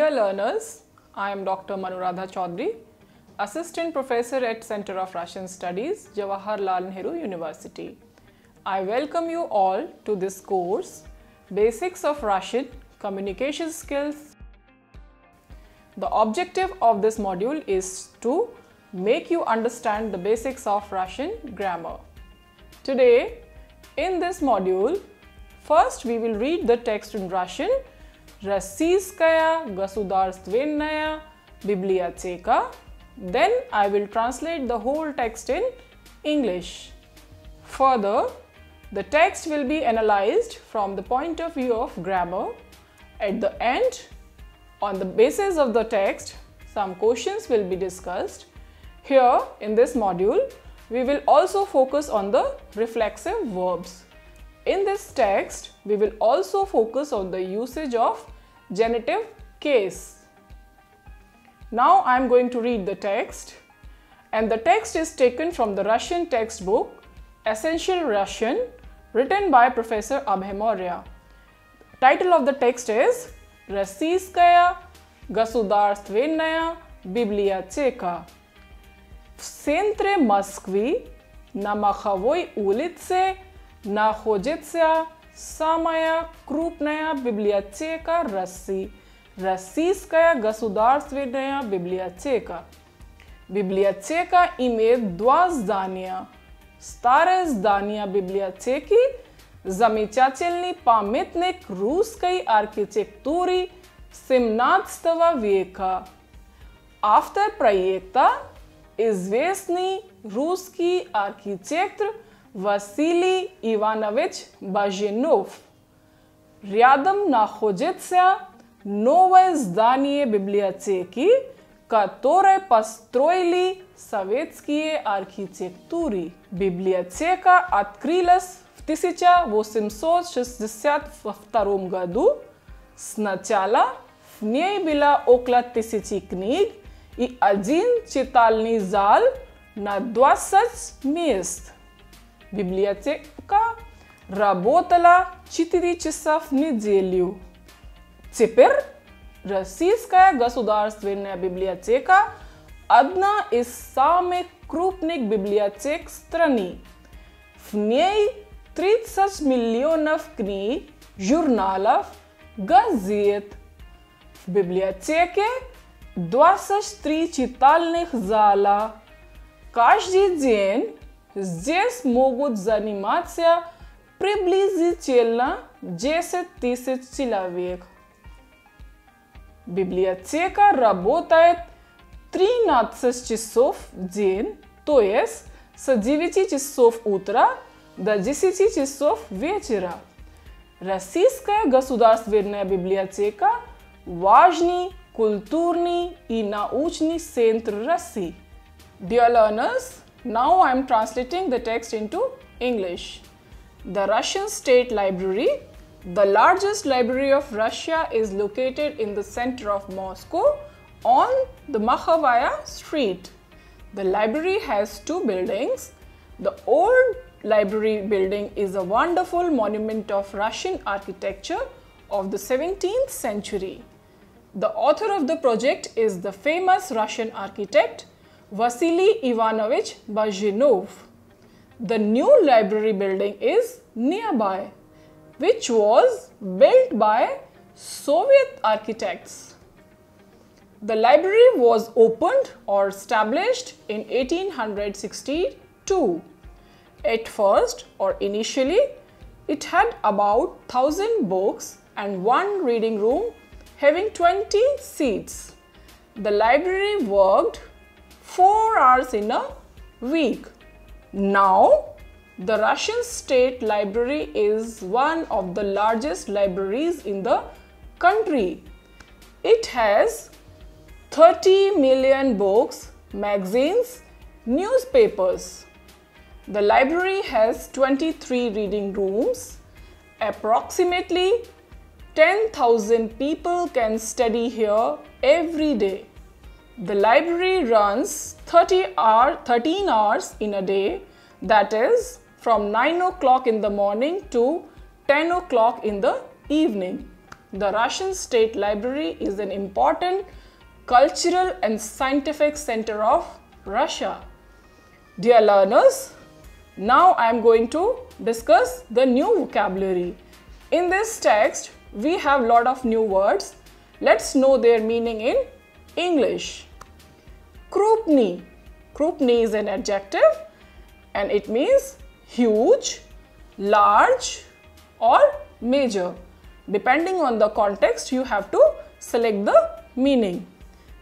Dear learners, I am Dr. Manuradha Chaudhary, Assistant Professor at Center of Russian Studies, Jawaharlal Nehru University. I welcome you all to this course, Basics of Russian Communication Skills. The objective of this module is to make you understand the basics of Russian grammar. Today, in this module, first we will read the text in Russian, Российская государственная библиотека. Then I will translate the whole text in English. Further, the text will be analyzed from the point of view of grammar. At the end, on the basis of the text, some questions will be discussed. Here in this module, we will also focus on the reflexive verbs. In this text, we will also focus on the usage of genitive case. Now I am going to read the text, and the text is taken from the Russian textbook Essential Russian, written by Professor Abhay Maurya. Title of the text is Российская государственная библиотека. В центре Москвы на Маховой улице находится самая крупная библиотека России, Российская государственная библиотека. Библиотека имеет два здания. Старое здание библиотеки – замечательный памятник русской архитектуры XVII века. Автор проекта – известный русский архитектор Василий Иванович Баженов. Рядом находится новое здание библиотеки, которое построили советские архитекторы. Библиотека открылась в 1862 году. Сначала в ней было около 1000 книг и один читальный зал на 20 мест. Библиотека работала 4 часа в неделю. Теперь Российская государственная библиотека – одна из самых крупных библиотек страны. В ней 30 миллионов книг, журналов, газет. В библиотеке 23 читальных зала. Каждый день здесь могут заниматься приблизительно 10 000 человек. Библиотека работает 13 часов в день, то есть с 9 часов утра до 10 часов вечера. Российская государственная библиотека – важный культурный и научный центр России. Dear learners, now I am translating the text into English. The Russian State Library, the largest library of Russia, is located in the center of Moscow on the Makhovaya Street. The library has two buildings. The old library building is a wonderful monument of Russian architecture of the 17th century. The author of the project is the famous Russian architect Vasily Ivanovich Bazhenov. The new library building is nearby, which was built by Soviet architects. The library was opened or established in 1862. At first or initially, it had about 1000 books and one reading room having 20 seats. The library worked 4 hours in a week. Now, the Russian State Library is one of the largest libraries in the country. It has 30 million books, magazines, newspapers. The library has 23 reading rooms. Approximately 10,000 people can study here every day. The library runs 13 hours in a day, that is from 9 o'clock in the morning to 10 o'clock in the evening. The Russian State Library is an important cultural and scientific center of Russia. Dear learners, now I am going to discuss the new vocabulary. In this text, we have lot of new words. Let's know their meaning in English. Krupny. Krupny is an adjective and it means huge, large or major. Depending on the context, you have to select the meaning.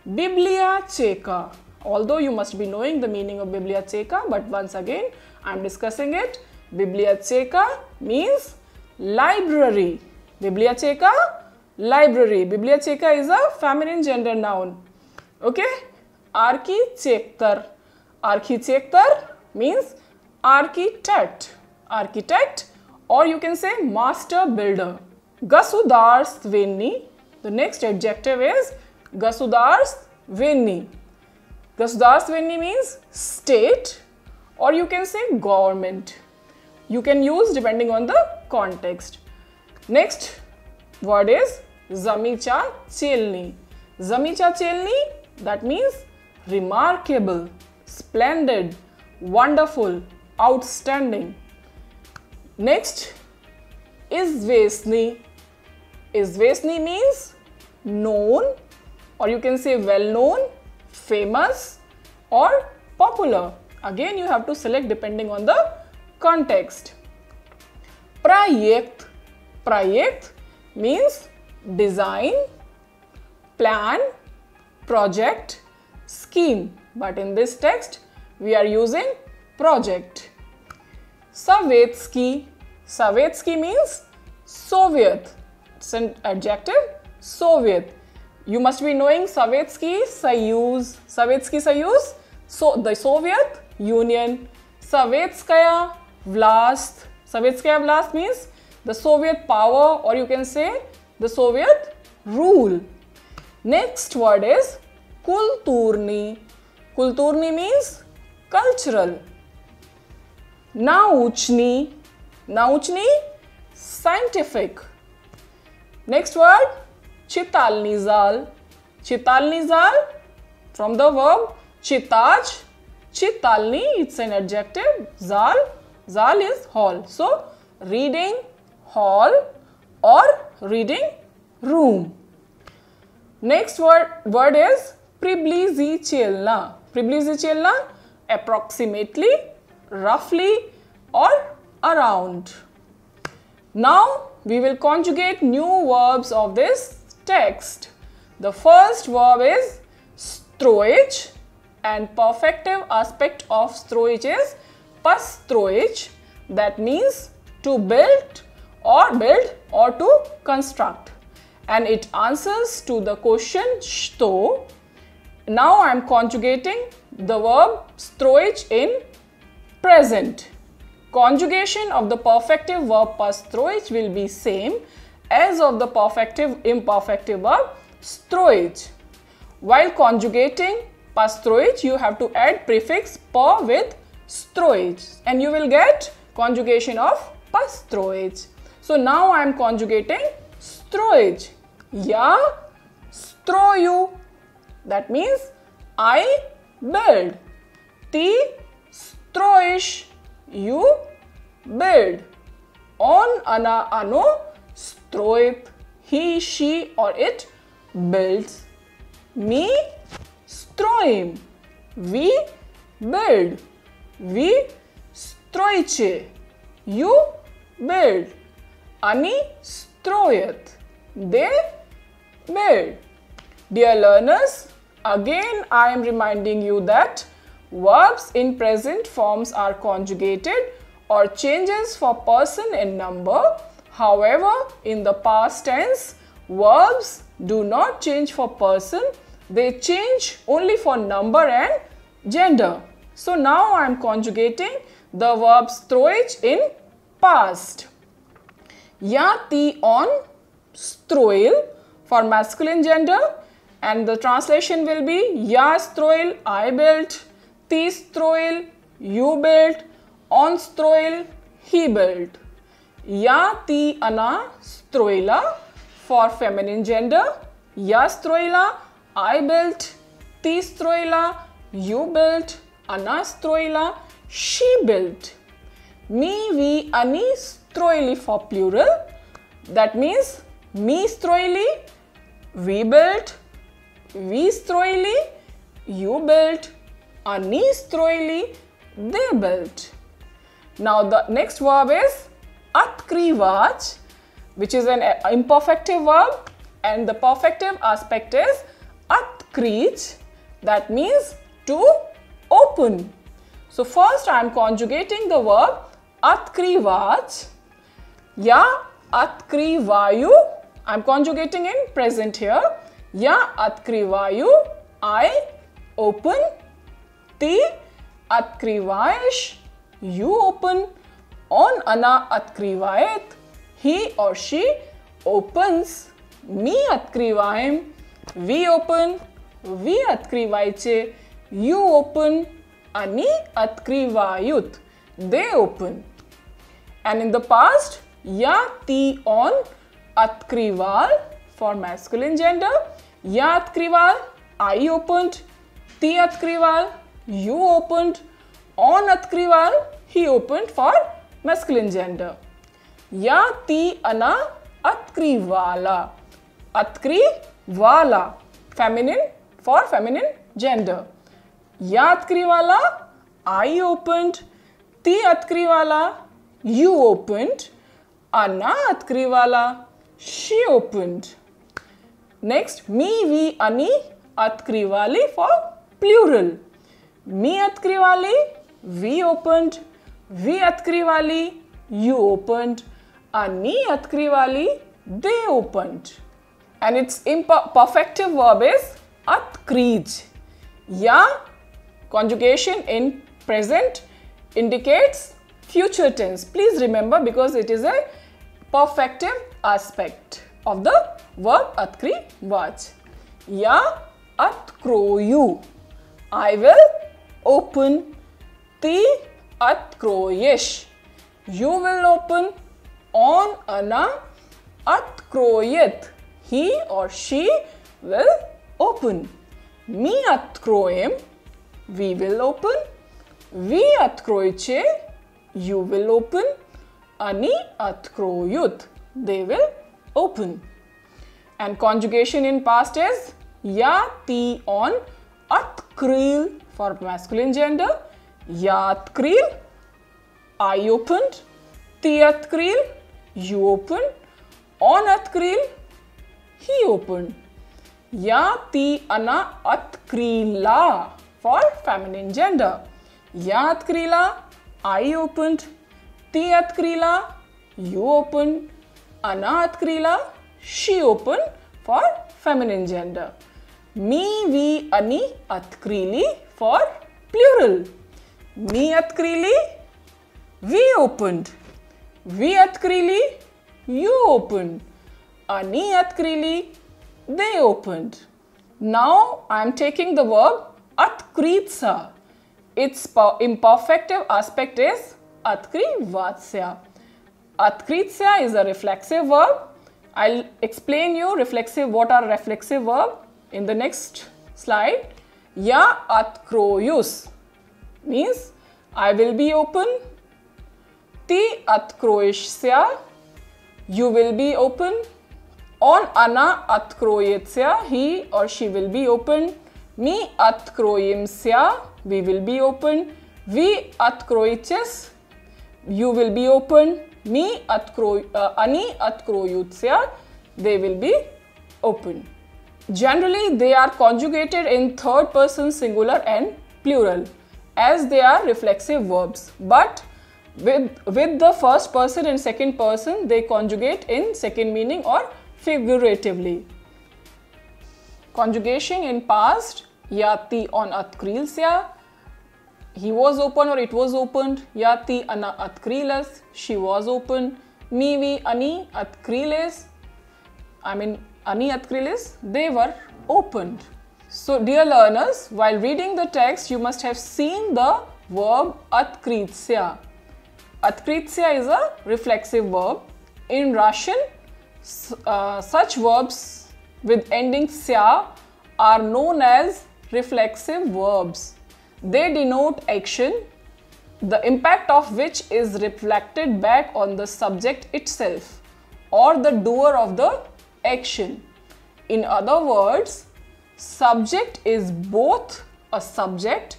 Biblia Checa. Although you must be knowing the meaning of Biblia Checa, but once again I am discussing it. Biblia Checa means library. Biblia Checa, library. Biblia Checa is a feminine gender noun. Okay. Architecture. Architecture means architect. Architect, or you can say master builder. Государственный. The next adjective is государственный. Государственный means state, or you can say government. You can use depending on the context. Next word is замечательный. Замечательный, that means remarkable, splendid, wonderful, outstanding. Next, известный. Известный means known, or you can say well known, famous or popular. Again, you have to select depending on the context. Проект. Проект means design, plan, project, scheme. But in this text, we are using project. Sovietsky. Sovietsky means Soviet. It's an adjective, Soviet. You must be knowing Sovietsky Soyuz. Sovietsky Soyuz, so the Soviet Union. Sovetskaya Vlast. Sovetskaya Vlast means the Soviet power, or you can say the Soviet rule. Next word is kulturny. Kulturny means cultural. Nauchny. Nauchny, scientific. Next word, chitalny zal. Chitalny zal, from the verb chitaj. Chitalny, it's an adjective. Zal, zal is hall. So, reading hall or reading room. Next word is приблизительно. Приблизительно, approximately, roughly or around. Now we will conjugate new verbs of this text. The first verb is stроить, and perfective aspect of stроить is построить. That means to build or to construct, and it answers to the question что. Now I am conjugating the verb stроить in present. Conjugation of the perfective verb построить will be same as of the perfective imperfective verb строить. While conjugating построить, you have to add prefix по with строить, and you will get conjugation of построить. So now I am conjugating строить. Я строю. That means I build. Ты строишь. You build. Он, она, оно строит. He, she or it builds. Мы строим. We build. Вы строите. You build. Они строят. They build. Dear learners, again I am reminding you that verbs in present forms are conjugated or changes for person and number. However, in the past tense, verbs do not change for person. They change only for number and gender. So now I am conjugating the verb строить in past. Я, ты, он строил for masculine gender, and the translation will be я строил, I built, ты строил, you built, он строил, he built. Я, ты, она строила For feminine gender, ya stroila, I built, ti stroila, you built, ana stroila, she built. Mi, vi, ani stroili for plural. That means mi stroili, we built, vi stroili, you built, ani stroili, they built. Now the next verb is atkrivach, which is an imperfective verb, and the perfective aspect is atkrich, that means to open. So first I am conjugating the verb atkrivach. Ya atkrivayu, I am conjugating in present here. Ya atkrivayu, I open. Ti atkrivayesh, you open. On ana atkrivayet, he or she opens. Mi atkrivaim, we open. Vi atkrivayiche, you open. Ani atkrivayut, they open. And in the past, ya ti on atkrival for masculine gender. Ya atkrival, I opened. Ti atkrival, you opened. On atkrival, he opened for masculine gender. Ya ti ana atkrivala. Atkrivala, feminine for feminine gender. Ya atkrivala, I opened. Ti atkrivala, you opened. Ana atkrivala, she opened. Next, mi, vi, ani atkrivali for plural. Mi atkrivali, we opened. Vi atkrivali, you opened. Ani atkrivali, they opened. And its imperfective verb is atkrij. Ya conjugation in present indicates future tense. Please remember, because it is a perfective aspect of the verb atkrivach. Ya atkroyu, I will open. Ti atkroyesh, you will open. On ana atkroyet, he or she will open. Mi atkroyem, we will open. Vi atkroyche, you will open. Ani atkroyut, they will open. And conjugation in past is ya ti on atkril for masculine gender. Ya atkril, I opened. Ti atkril, you opened. On atkril, he opened. Ya ti ana atkrila for feminine gender. Ya atkrila, I opened. Ti atkrila, you opened. Ana atkrila, she opened for feminine gender. Mi, vi, ani atkrili for plural. Mi atkrili, we opened. Vi atkrili, you opened. Ani atkrili, they opened. Now I am taking the verb atkritsa. Its imperfective aspect is atkrivatsya. Atkritsa is a reflexive verb. I'll explain you what are reflexive verb in the next slide. Ya atkroyus means I will be open. Ti atkroyeshya, you will be open. On ana atkroyetsya, he or she will be open. Mi atkroyimsya, we will be open. Vi atkroyiches, you will be open. Mi ani atkroyutsya, they will be open. Generally, they are conjugated in third person singular and plural as they are reflexive verbs. But with the first person and second person, they conjugate in second meaning or figuratively. Conjugation in past, yati on atkrilsya, he was open or it was opened. Yati ana atkrilas, she was open. Mi, vi, ani atkriles, ani atkriles, they were opened. So dear learners, while reading the text, you must have seen the verb atkritsya. Atkritsya is a reflexive verb. In Russian, Such verbs with ending sya are known as reflexive verbs. They denote action, the impact of which is reflected back on the subject itself or the doer of the action. In other words, subject is both a subject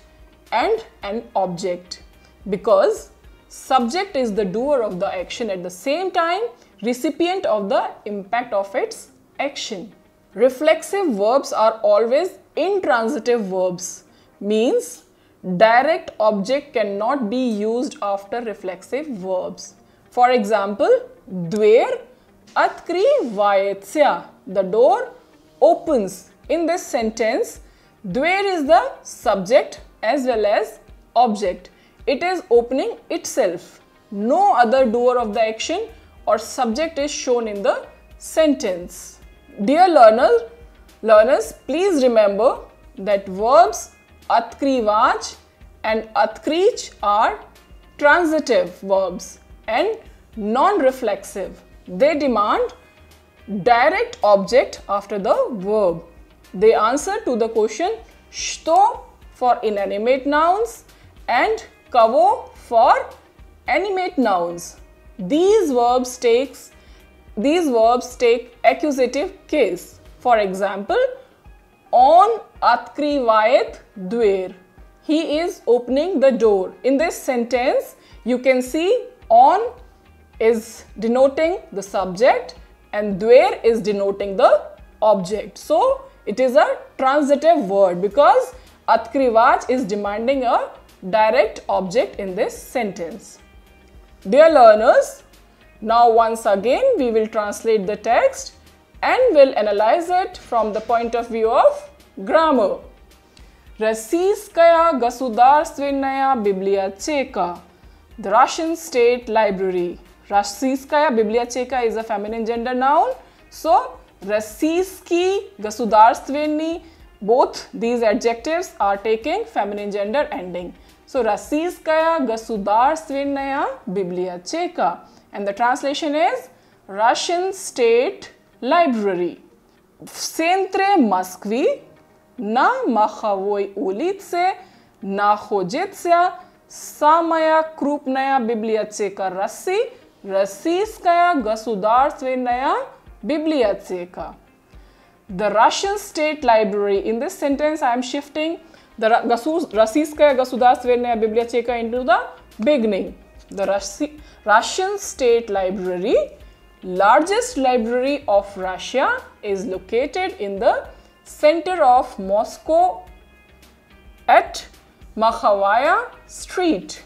and an object, because subject is the doer of the action, at the same time recipient of the impact of its action. Reflexive verbs are always intransitive verbs, means direct object cannot be used after reflexive verbs. For example, dver atkrivayetsya, the door opens. In this sentence, dver is the subject as well as object. It is opening itself. No other doer of the action or subject is shown in the sentence. Dear learners, please remember that verbs atkrivaj and atkrich are transitive verbs and non-reflexive. They demand direct object after the verb. They answer to the question shto for inanimate nouns and kavo for animate nouns. These verbs take accusative case. For example, on atkrivayet dver, he is opening the door. In this sentence, you can see on is denoting the subject and dver is denoting the object. So it is a transitive word because atkrivaj is demanding a direct object in this sentence. Dear learners, now once again we will translate the text and will analyze it from the point of view of grammar. Российская государственная библиотека, the Russian State Library. Российская библиотека is a feminine gender noun. So, Российский, государственный, both these adjectives are taking feminine gender ending. So, Российская государственная библиотека. And the translation is Russian State Library. В центре Москвы на Маховой улице находится самая крупная библиотека России, Российская государственная библиотека. The Russian State Library. In this sentence, I am shifting the Российская государственная библиотека into the beginning. The Russian State Library, largest library of Russia, is located in the center of Moscow at Makhovaya Street.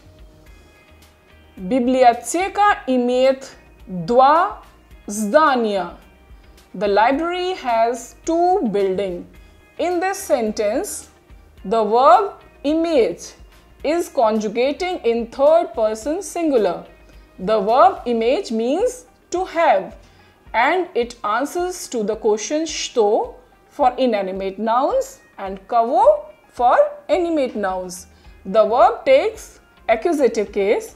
Библиотека имеет два здания. The library has two buildings. In this sentence, the verb image is conjugating in third person singular. The verb image means to have and it answers to the question shto for inanimate nouns and kavo for animate nouns. The verb takes accusative case.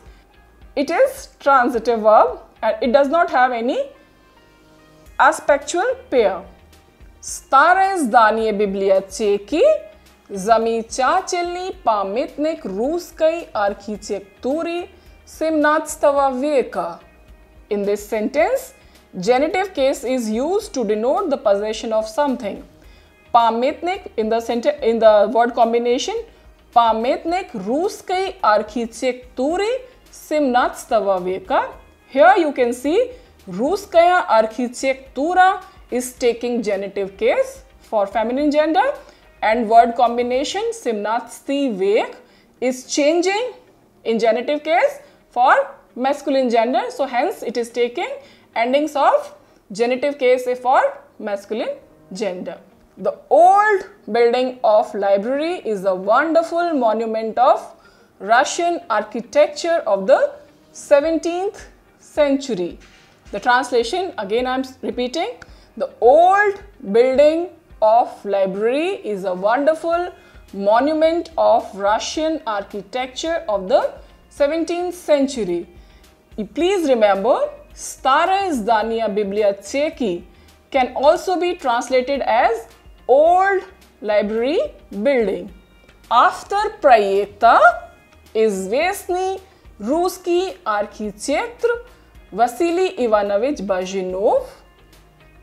It is transitive verb and it does not have any aspectual pair. Старое здание библиотеки замечательный памятник русской архитектуры XVII века. In this sentence, genitive case is used to denote the possession of something. Памятник in the word combination памятник русской архитектуры XVII века. Here you can see Russkaya architectura is taking genitive case for feminine gender and word combination XVII vek is changing in genitive case for masculine gender. So hence it is taking endings of genitive case for masculine gender. The old building of library is a wonderful monument of Russian architecture of the 17th century. The translation, again I am repeating, the old building of library is a wonderful monument of Russian architecture of the 17th century. Please remember, Stare zdania biblioteki can also be translated as old library building. After проекта известный русский архитектор Vasily Ivanovich Bazhinov.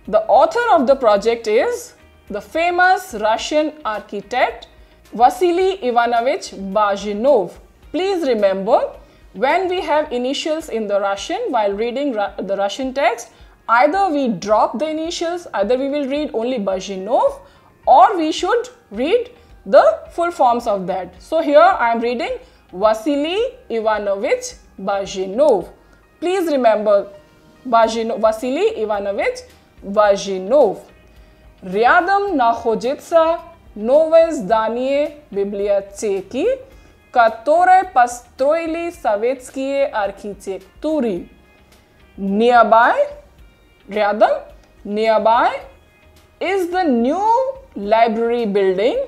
The author of the project is the famous Russian architect Vasily Ivanovich Bazhinov. Please remember, when we have initials in the Russian while reading the Russian text, either we drop the initials, either we will read only Bazhinov, or we should read the full forms of that. So here I am reading Vasily Ivanovich Bazhinov. Please remember Vasily Ivanovich Bazhinov. Рядом находится новое здание библиотеки, которое построили советские архитекторы. Nearby, рядом, nearby is the new library building.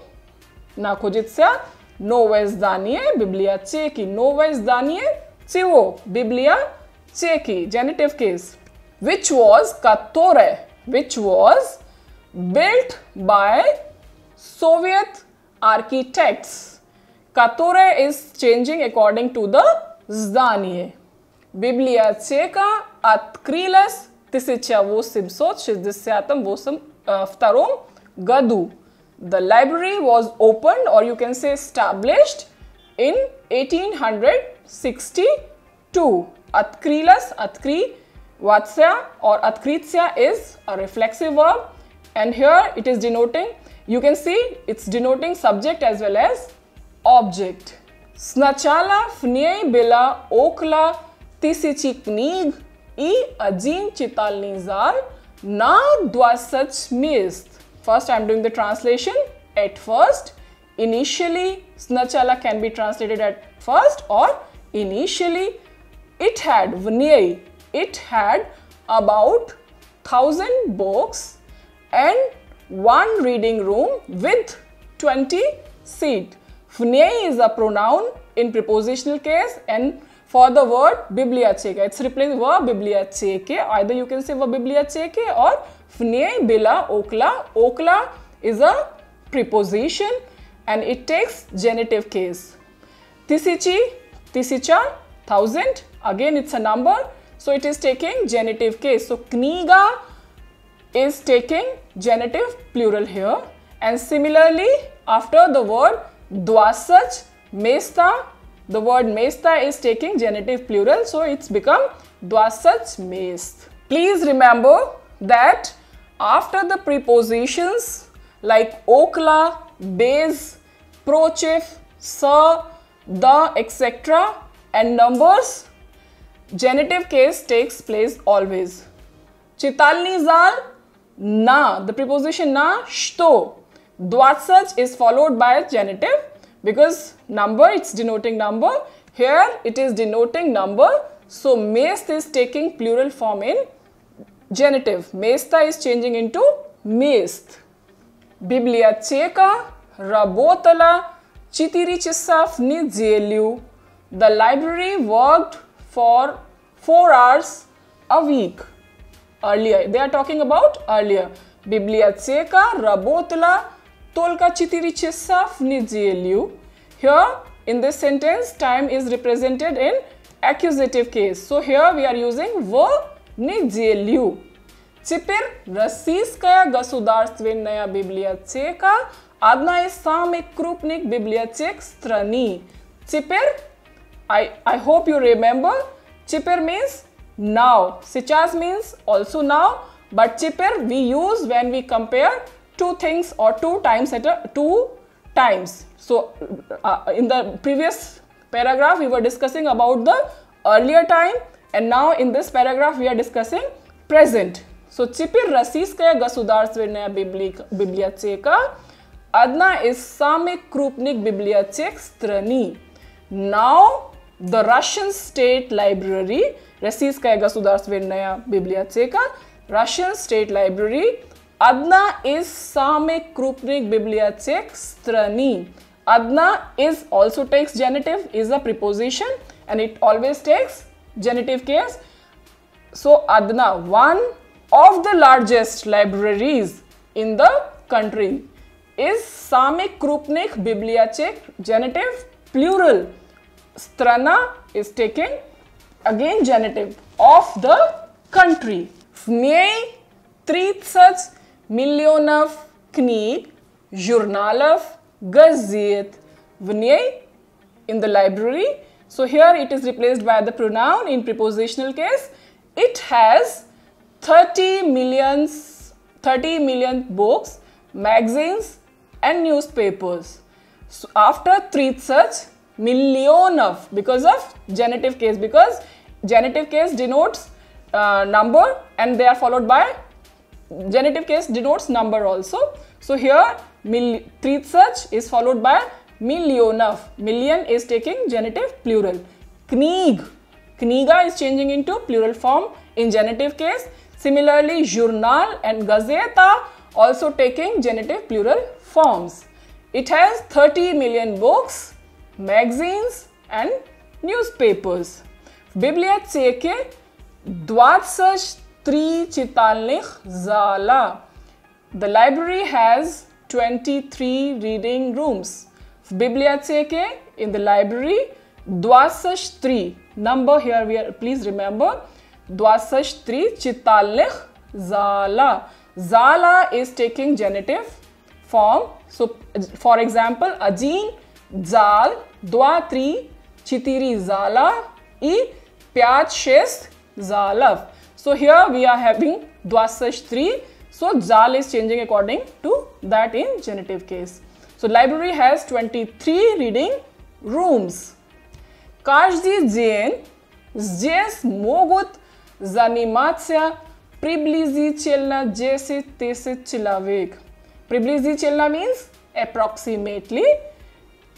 Находится новое здание библиотеки. Новое здание чего? Библиотеки, genitive case. Which was, которое, which was built by Soviet architects. Которое is changing according to the здание. Библиотека открылась в 1862 году. The library was opened, or you can say established, in 1862. Открылась, открываться or открыться is a reflexive verb, and here it is denoting, you can see it's denoting subject as well as object. Сначала в ней было около 1000 книг и один читальный зал на 20 мест. First, I am doing the translation. At first, initially, сначала can be translated at first or initially. It had, в ней, it had about 1000 books and one reading room with 20 seats. В ней is a pronoun in prepositional case, and for the word biblioteka, it's replacing verb biblioteke. Either you can say verb biblioteke or в ней была около. Около is a preposition and it takes genitive case. Тысячи, тысяча, 1000, again it's a number, so it is taking genitive case. So kniga is taking genitive plural here, and similarly after the word 20 mesta, the word mesta is taking genitive plural, so it's become 20 mest. Please remember that after the prepositions like okla, bez, prochif, sir, the, etc. and numbers, genitive case takes place always. Chitalni zal, na, the preposition na, shto. 20 is followed by a genitive because number, it's denoting number. Here it is denoting number. So mest is taking plural form in genitive. Mesta is changing into mest. Библиотека работала 4 часа в неделю. The library worked for 4 hours a week. Earlier, they are talking about earlier. Библиотека работала только 4 часа в неделю. Here, in this sentence, time is represented in accusative case. So here we are using в неделю. Теперь Российская государственная библиотека одна из самых крупных библиотек страны. Теперь, I hope you remember, теперь means now. Сейчас means also now, but теперь we use when we compare two things or two times at a two times. So in the previous paragraph we were discussing about the earlier time, and now in this paragraph we are discussing present. So теперь Российская государственная библиотека одна из самых крупных библиотек страны. Now the Russian State Library, Российская государственная библиотека, Russian State Library, одна из самых крупных библиотек страны. Одна is also takes genitive, is a preposition and it always takes genitive case. So Adna, one of the largest libraries in the country, is Sami Krupnik Bibliotek, genitive plural. Strana is taken again genitive, of the country. В ней 30 миллионов книг, журналов, газет. В ней, in the library. So here it is replaced by the pronoun in prepositional case. It has 30 million books, magazines and newspapers. So after 30 million of, because of genitive case, because genitive case denotes number and they are followed by, genitive case denotes number also. So here 30 is followed by million of. Million is taking genitive plural. Kniga is changing into plural form in genitive case. Similarly, journal and gazeta also taking genitive plural forms. It has 30 million books, magazines and newspapers. Biblioteke 23 читальных зала. The library has 23 reading rooms. В библиотеке, in the library, 23. Number here, please remember, 23 читальных зала. Zala is taking genitive form. So, for example, один зал, 2-3, 4 зала и 5-6 залов. So here we are having 23. So zal is changing according to that in genitive case. So library has 23 reading rooms. Каждый день здесь могут заниматься приблизительно 10 тысяч человек. Приблизительно means approximately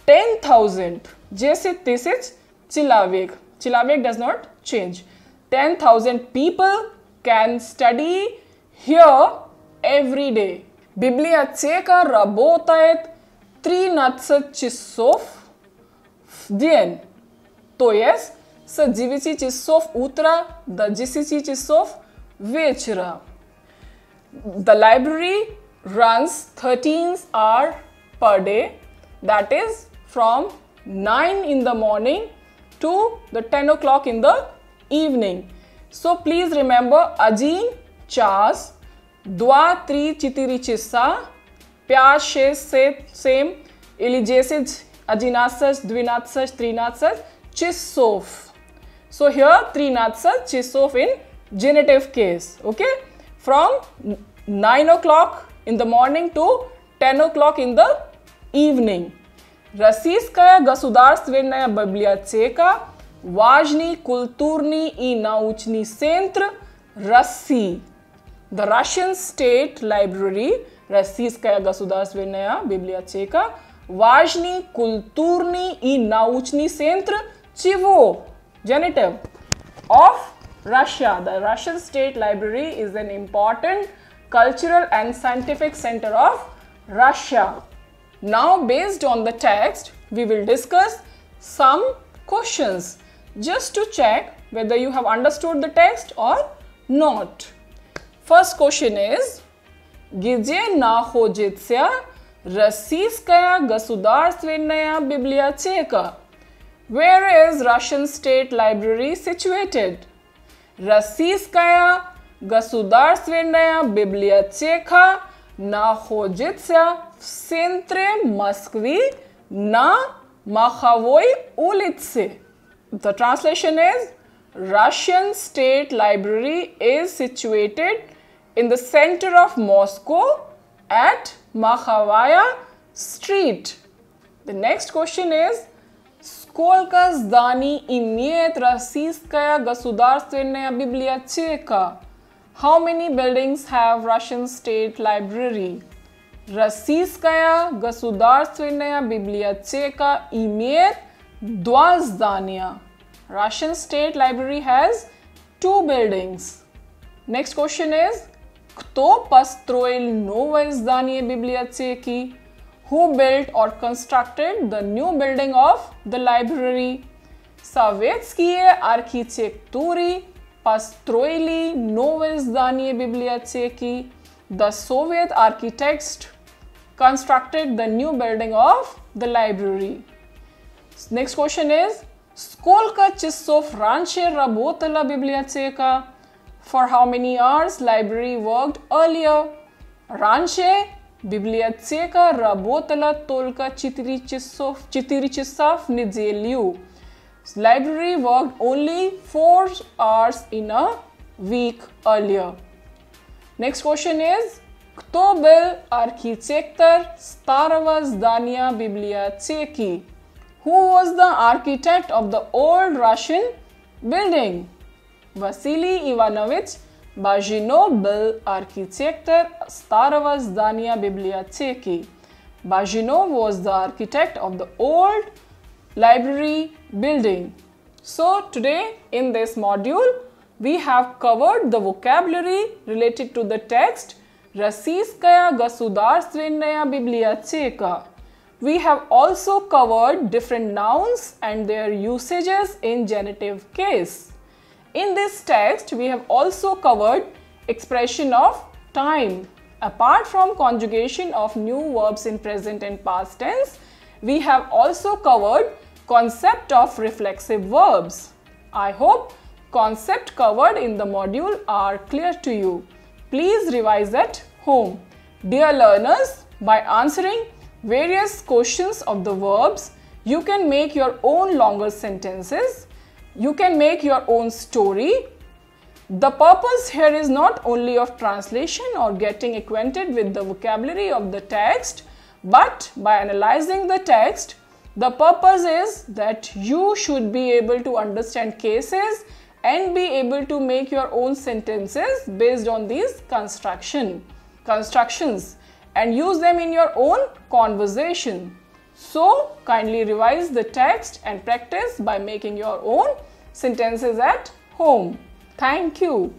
10,000. 10 тысяч человек. Человек does not change. 10,000 people can study here every day. Библиотека работает 13 часов в день. То есть с 9 часов утра до 10 часов вечера. The library runs 13 hours per day. That is from 9 in the morning to the 10 o'clock in the evening. So please remember, один час, 2-3 4 часа, 5-6 7 или 10, 11, 12, 13 часов. So here 13 часов in genitive case. Okay, from 9 o'clock in the morning to 10 o'clock in the evening. Российская государственная библиотека – важный культурный и научный центр России. The Russian State Library, Российская государственная библиотека, важный культурный и научный центр чего? Genitive. Of Russia. The Russian State Library is an important cultural and scientific center of Russia. Now, based on the text, we will discuss some questions just to check whether you have understood the text or not. First question is, где находится Российская государственная библиотека? Where is Russian State Library situated? Российская государственная библиотека находится в центре Москвы на Маховой улице. The translation is, Russian State Library is situated in the center of Moscow at Makhovaya Street. The next question is, сколько зданий имеет Российская государственная библиотека? How many buildings have Russian State Library? Российская государственная библиотека имеет 2 здания. Russian State Library has 2 buildings. Next question is, кто построил новое здание библиотеки? Who built or constructed the new building of the library? Советские архитектуры построили новое здание библиотеки. The Soviet architects constructed the new building of the library. Next question is, сколько часов раньше работала библиотека? For how many hours library worked earlier? Раньше библиотека работала только 4 часа в неделю. Library worked only 4 hours in a week earlier. Next question is, кто был архитектор старого здания библиотеки? Who was the architect of the old Russian building? Vasily Ivanovich Bajinov был архитектор старого здания библиотеки. Bajinov was the architect of the old library building. So today in this module we have covered the vocabulary related to the text Российская государственная библиотека. We have also covered different nouns and their usages in genitive case. In this text, we have also covered expression of time. Apart from conjugation of new verbs in present and past tense, we have also covered concept of reflexive verbs. I hope concept covered in the module are clear to you. Please revise at home. Dear learners, by answering various questions of the verbs, you can make your own longer sentences. You can make your own story. The purpose here is not only of translation or getting acquainted with the vocabulary of the text, but by analyzing the text, the purpose is that you should be able to understand cases and be able to make your own sentences based on these constructions and use them in your own conversation. So, kindly revise the text and practice by making your own sentences at home. Thank you.